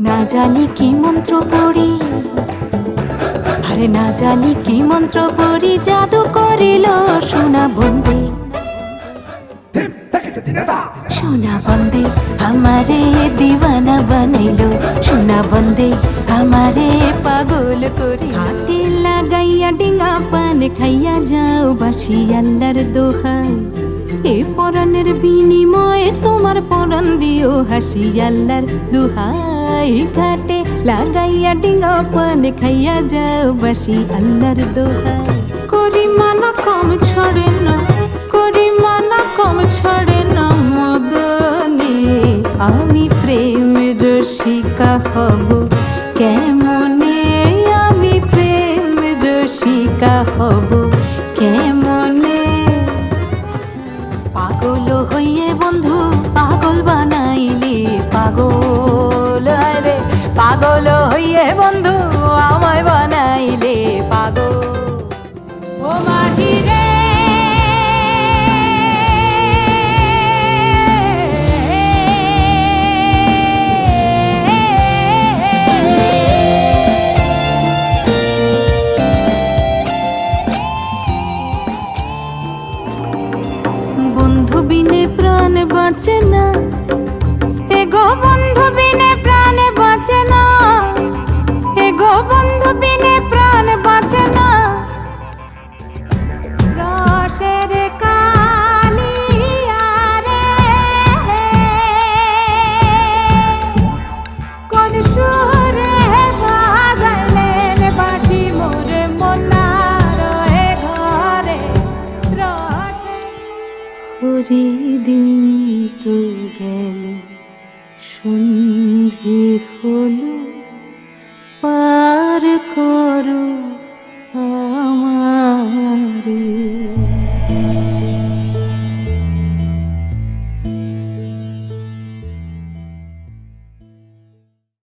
না জানি কি মন্ত্র পড়ি, আরে না জানি কি মন্ত্র পড়ি, জাদু করিল সোনা বন্দে। সোনা বন্দে আমারে দিওয়ানা বানাইলো, সোনা বন্দে আমারে পাগল করি। হাতে লাগাইয়া ডিঙ্গা পান খাইয়া যাও বাসি আল্লাহর দোহাই, এ পরাণের বিনিময়ে তোমার পরাণ দিও হাসি আল্লাহর দোহাই। ঘাটে লাগাইয়া ডিঙ্গা পান খাইয়া যাও বাসি আল্লাহর দোহাই। করি মানা কম ছড়ে না, করি মানা কম ছড়ে না মদনে, আমি প্রেম রসিকা হব কেমনে, আমি প্রেম রসিকা হব কেমনে। পাগল হইয়ে বন্ধু পাগল বানাইলে, পাগল রে পাগল হইয়ে বন্ধু আমায় বানাইলে পাগল। ও মাঝি রে বন্ধু বিনে প্রাণ বাঁচে না, এগো বন্ধু বিনে প্রাণ বাঁচে না, এগো বন্ধু বিনে প্রাণ বাঁচে না। রসের কালিয়া রে কোন সুরে বাজাইলেন বাঁশি মোরে মনার এ ঘরে। ওরে দিন তো গেল সন্ধে হলো।